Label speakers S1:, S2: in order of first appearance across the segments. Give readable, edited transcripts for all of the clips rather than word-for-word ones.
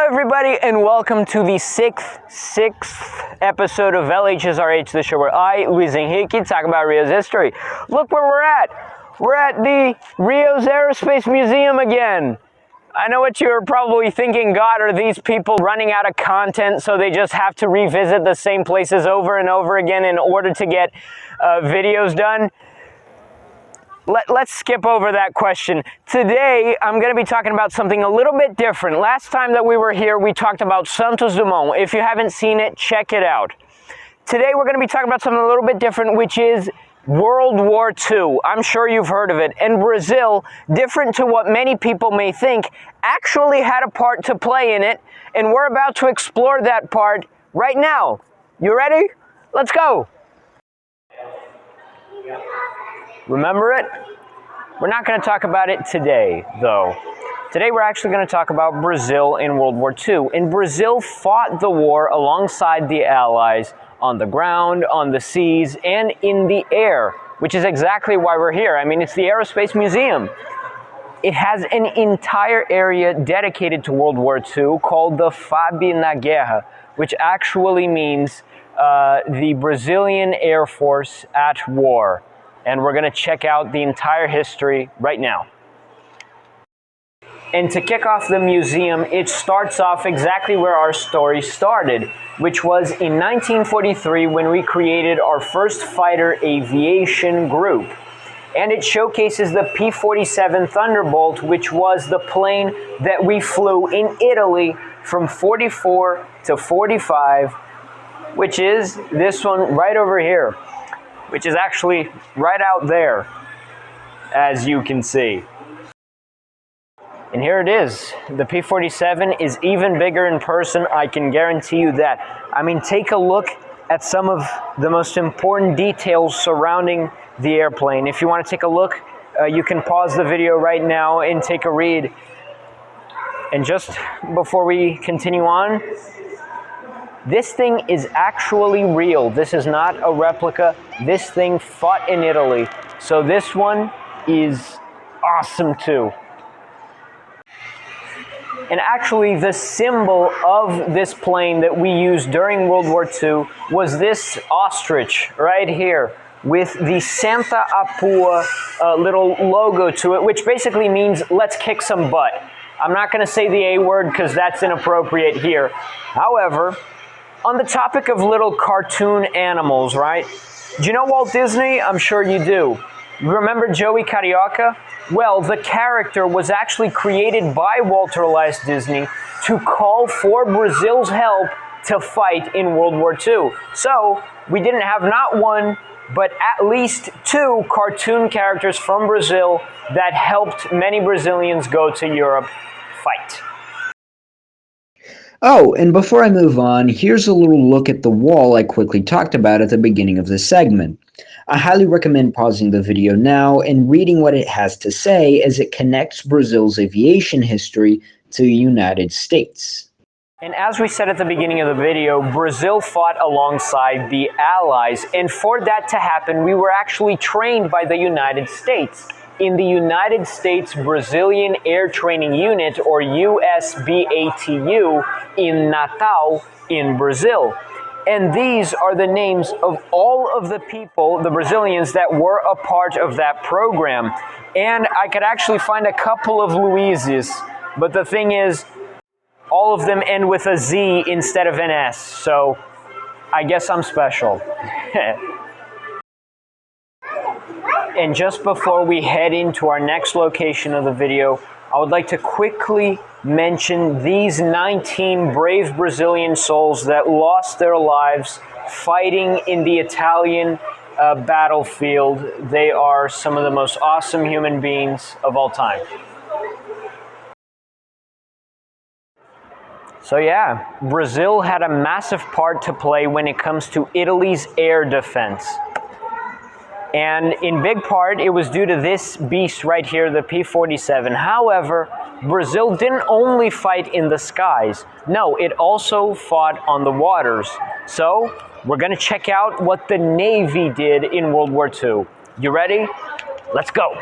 S1: Everybody, and welcome to the sixth episode of LHSRH, the show where I, Luis Henrique, talk about Rio's history. Look where we're at. We're at the Rio's Aerospace Museum again. I know what you're probably thinking, God, are these people running out of content so they just have to revisit the same places over and over again in order to get videos done? Let's skip over that question. Today, I'm going to be talking about something a little bit different. Last time that we were here, we talked about Santos Dumont. If you haven't seen it, check it out. Today, we're going to be talking about something a little bit different, which is World War II. I'm sure you've heard of it. And Brazil, different to what many people may think, actually had a part to play in it. And we're about to explore that part right now. You ready? Let's go. Remember it? We're not going to talk about it today, though. Today we're actually going to talk about Brazil in World War II. And Brazil fought the war alongside the Allies on the ground, on the seas, and in the air, which is exactly why we're here. I mean, it's the Aerospace Museum. It has an entire area dedicated to World War II called the FAB na Guerra, which actually means the Brazilian Air Force at war. And we're going to check out the entire history right now. And to kick off the museum, it starts off exactly where our story started, which was in 1943 when we created our first fighter aviation group. And it showcases the P-47 Thunderbolt, which was the plane that we flew in Italy from 44 to 45, which is this one right over here, which is actually right out there, as you can see. And here it is. The P-47 is even bigger in person, I can guarantee you that. I mean, take a look at some of the most important details surrounding the airplane. If you want to take a look, you can pause the video right now and take a read. And just before we continue on, this thing is actually real. This is not a replica. This thing fought in Italy. So this one is awesome too. And actually the symbol of this plane that we used during World War II was this ostrich right here with the Santa Apua little logo to it, which basically means let's kick some butt. I'm not going to say the A word because that's inappropriate here. However, on the topic of little cartoon animals, right? Do you know Walt Disney? I'm sure you do. Remember Joey Carioca? Well, the character was actually created by Walter Elias Disney to call for Brazil's help to fight in World War II. So, we didn't have not one, but at least two cartoon characters from Brazil that helped many Brazilians go to Europe fight.
S2: Oh, and before I move on, here's a little look at the wall I quickly talked about at the beginning of this segment. I highly recommend pausing the video now and reading what it has to say as it connects Brazil's aviation history to the United States.
S1: And as we said at the beginning of the video, Brazil fought alongside the Allies, and for that to happen, we were actually trained by the United States in the United States Brazilian Air Training Unit, or USBATU, in Natal, in Brazil. And these are the names of all of the people, the Brazilians, that were a part of that program. And I could actually find a couple of Luises, but the thing is, all of them end with a Z instead of an S, so I guess I'm special. And just before we head into our next location of the video, I would like to quickly mention these 19 brave Brazilian souls that lost their lives fighting in the Italian battlefield. They are some of the most awesome human beings of all time. So yeah, Brazil had a massive part to play when it comes to Italy's air defense. And in big part, it was due to this beast right here, the P-47. However, Brazil didn't only fight in the skies. No, it also fought on the waters. So, we're going to check out what the Navy did in World War II. You ready? Let's go.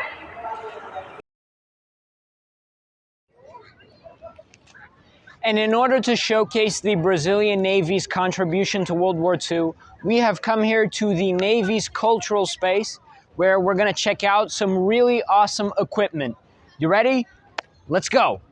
S1: And in order to showcase the Brazilian Navy's contribution to World War II, we have come here to the Navy's cultural space, where we're going to check out some really awesome equipment. You ready? Let's go.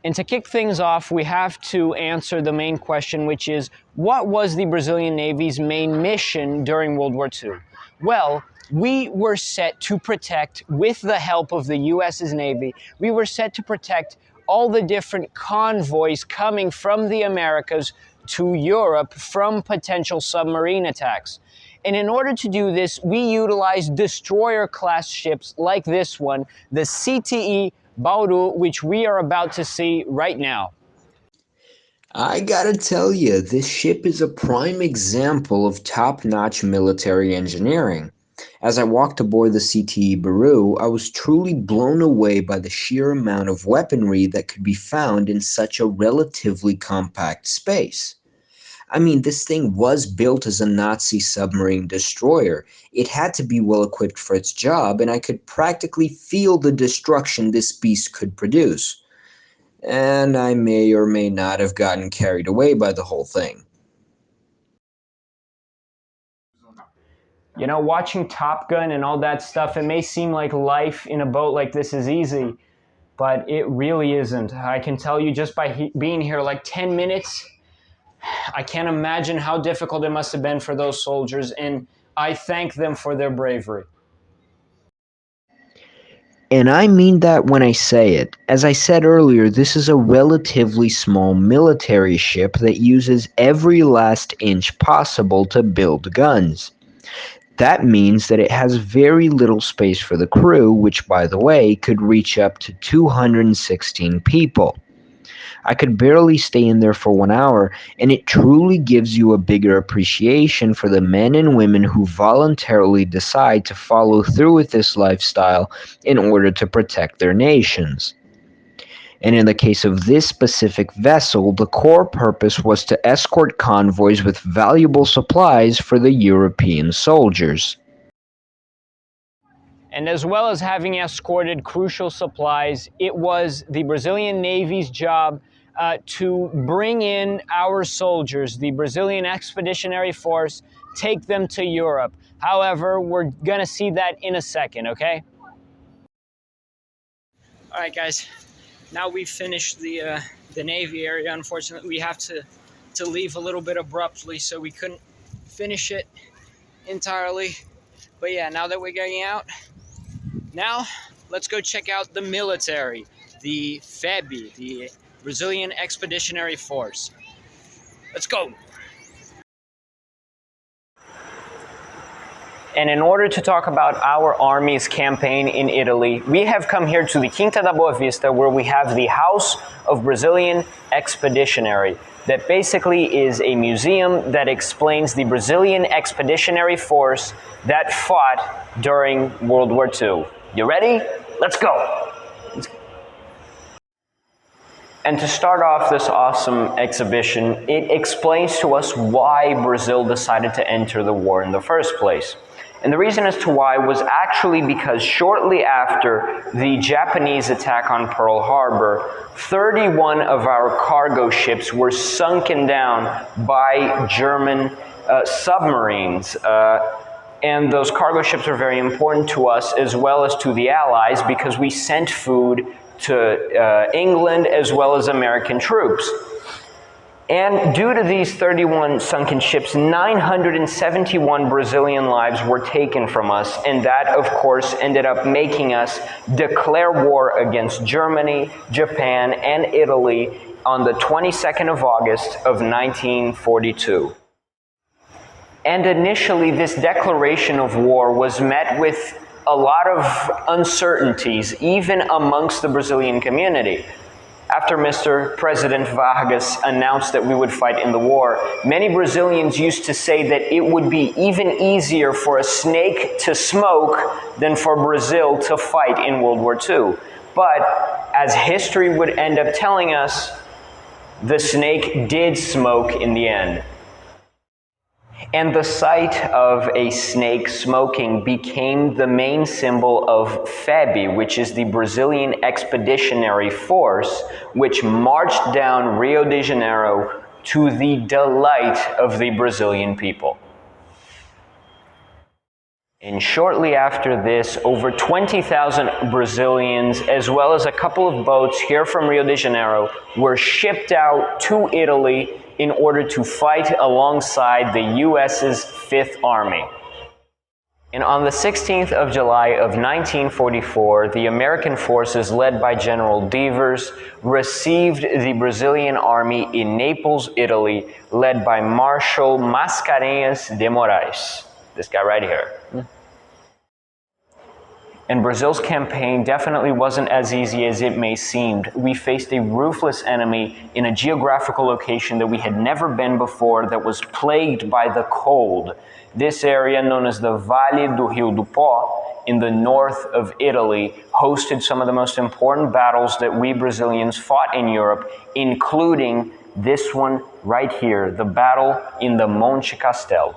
S1: And to kick things off, we have to answer the main question, which is, what was the Brazilian Navy's main mission during World War II? Well, we were set to protect, with the help of the US's Navy, we were set to protect all the different convoys coming from the Americas to Europe from potential submarine attacks. And in order to do this, we utilized destroyer-class ships like this one, the CTE Bauru, which we are about to see right now.
S2: I gotta tell you, this ship is a prime example of top-notch military engineering. As I walked aboard the CTE Bauru, I was truly blown away by the sheer amount of weaponry that could be found in such a relatively compact space. I mean, this thing was built as a Nazi submarine destroyer. It had to be well equipped for its job, and I could practically feel the destruction this beast could produce. And I may or may not have gotten carried away by the whole thing.
S1: You know, watching Top Gun and all that stuff, it may seem like life in a boat like this is easy, but it really isn't. I can tell you just by being here like 10 minutes, I can't imagine how difficult it must have been for those soldiers, and I thank them for their bravery.
S2: And I mean that when I say it. As I said earlier, this is a relatively small military ship that uses every last inch possible to build guns. That means that it has very little space for the crew, which, by the way, could reach up to 216 people. I could barely stay in there for 1 hour, and it truly gives you a bigger appreciation for the men and women who voluntarily decide to follow through with this lifestyle in order to protect their nations. And in the case of this specific vessel, the core purpose was to escort convoys with valuable supplies for the European soldiers.
S1: And as well as having escorted crucial supplies, it was the Brazilian Navy's job to bring in our soldiers, the Brazilian Expeditionary Force, take them to Europe. However, we're going to see that in a second, okay? All right, guys. Now we've finished the Navy area. Unfortunately, we have to leave a little bit abruptly, so we couldn't finish it entirely. But yeah, now that we're getting out, now let's go check out the military, the FEB, the Brazilian Expeditionary Force. Let's go. And in order to talk about our Army's campaign in Italy, we have come here to the Quinta da Boa Vista, where we have the House of Brazilian Expeditionary. That basically is a museum that explains the Brazilian Expeditionary Force that fought during World War II. You ready? Let's go! And to start off this awesome exhibition, it explains to us why Brazil decided to enter the war in the first place. And the reason as to why was actually because shortly after the Japanese attack on Pearl Harbor, 31 of our cargo ships were sunken down by German submarines. And those cargo ships are very important to us as well as to the Allies because we sent food to England as well as American troops. And due to these 31 sunken ships, 971 Brazilian lives were taken from us, and that, of course, ended up making us declare war against Germany, Japan, and Italy on the 22nd of August of 1942. And initially, this declaration of war was met with a lot of uncertainties, even amongst the Brazilian community. After Mr. President Vargas announced that we would fight in the war, many Brazilians used to say that it would be even easier for a snake to smoke than for Brazil to fight in World War II. But as history would end up telling us, the snake did smoke in the end. And the sight of a snake smoking became the main symbol of FEB, which is the Brazilian Expeditionary Force, which marched down Rio de Janeiro to the delight of the Brazilian people. And shortly after this, over 20,000 Brazilians, as well as a couple of boats here from Rio de Janeiro, were shipped out to Italy in order to fight alongside the US's Fifth Army. And on the 16th of July of 1944, the American forces led by General Devers received the Brazilian army in Naples, Italy, led by Marshal Mascarenhas de Moraes. This guy right here. And Brazil's campaign definitely wasn't as easy as it may seem. We faced a ruthless enemy in a geographical location that we had never been before, that was plagued by the cold. This area, known as the Vale do Rio do Pó, in the north of Italy, hosted some of the most important battles that we Brazilians fought in Europe, including this one right here, the battle in the Monte Castelo.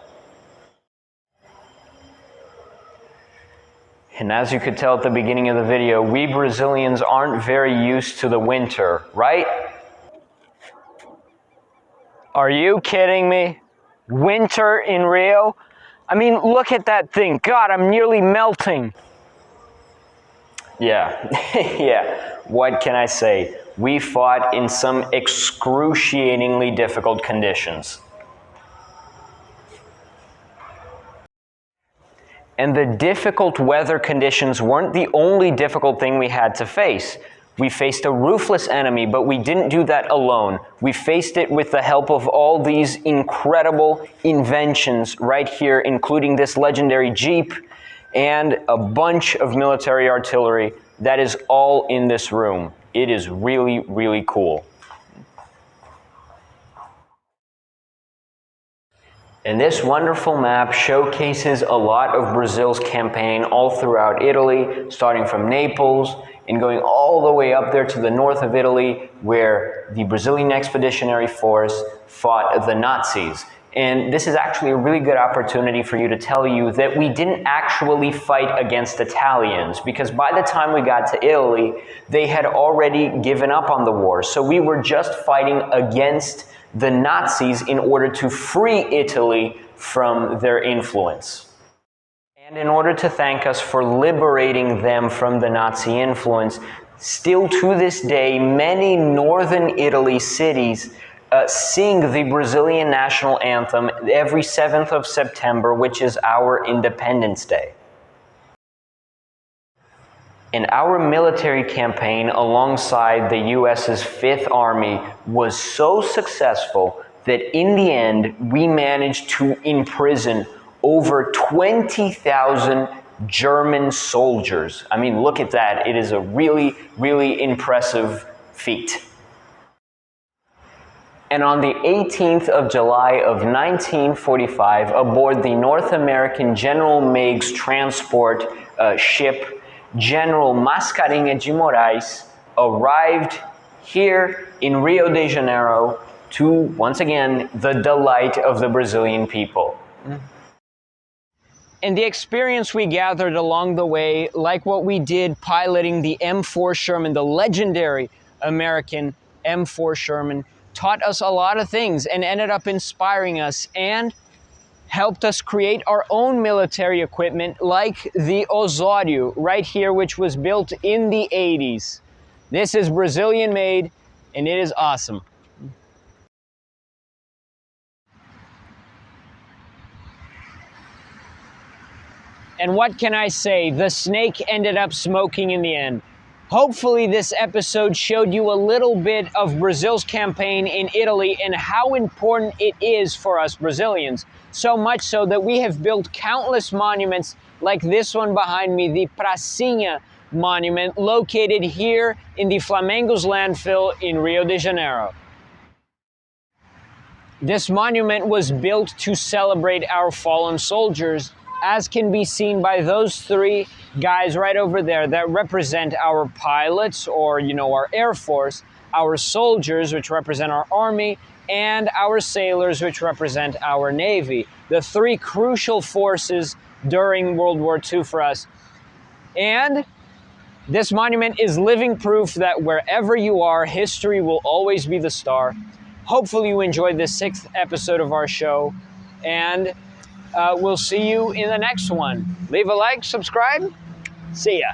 S1: And as you could tell at the beginning of the video, we Brazilians aren't very used to the winter, right? Are you kidding me? Winter in Rio? I mean, look at that thing. God, I'm nearly melting. Yeah, yeah. What can I say? We fought in some excruciatingly difficult conditions. And the difficult weather conditions weren't the only difficult thing we had to face. We faced a ruthless enemy, but we didn't do that alone. We faced it with the help of all these incredible inventions right here, including this legendary Jeep and a bunch of military artillery that is all in this room. It is really, really cool. And this wonderful map showcases a lot of Brazil's campaign all throughout Italy, starting from Naples and going all the way up there to the north of Italy, where the Brazilian Expeditionary Force fought the Nazis. And this is actually a really good opportunity for you to tell you that we didn't actually fight against Italians, because by the time we got to Italy, they had already given up on the war. So we were just fighting against the Nazis in order to free Italy from their influence. And in order to thank us for liberating them from the Nazi influence, still to this day, many northern Italy cities sing the Brazilian national anthem every 7th of September, which is our Independence Day. And our military campaign alongside the US's Fifth Army was so successful that in the end, we managed to imprison over 20,000 German soldiers. I mean, look at that. It is a really, really impressive feat. And on the 18th of July of 1945, aboard the North American General Meigs transport ship, General Mascarenhas de Moraes arrived here in Rio de Janeiro to, once again, the delight of the Brazilian people. And the experience we gathered along the way, like what we did piloting the M4 Sherman, the legendary American M4 Sherman, taught us a lot of things and ended up inspiring us and helped us create our own military equipment like the Osório right here, which was built in the 80s. This is Brazilian made and it is awesome. And what can I say? The snake ended up smoking in the end. Hopefully this episode showed you a little bit of Brazil's campaign in Italy and how important it is for us Brazilians. So much so that we have built countless monuments like this one behind me, the Pracinha monument located here in the Flamengo's landfill in Rio de Janeiro. This monument was built to celebrate our fallen soldiers, as can be seen by those three guys right over there that represent our pilots, or our Air Force, our soldiers, which represent our Army, and our sailors, which represent our Navy. The three crucial forces during World War II for us. And this monument is living proof that wherever you are, history will always be the star. Hopefully you enjoyed this 6th episode of our show, and we'll see you in the next one. Leave a like, subscribe. See ya.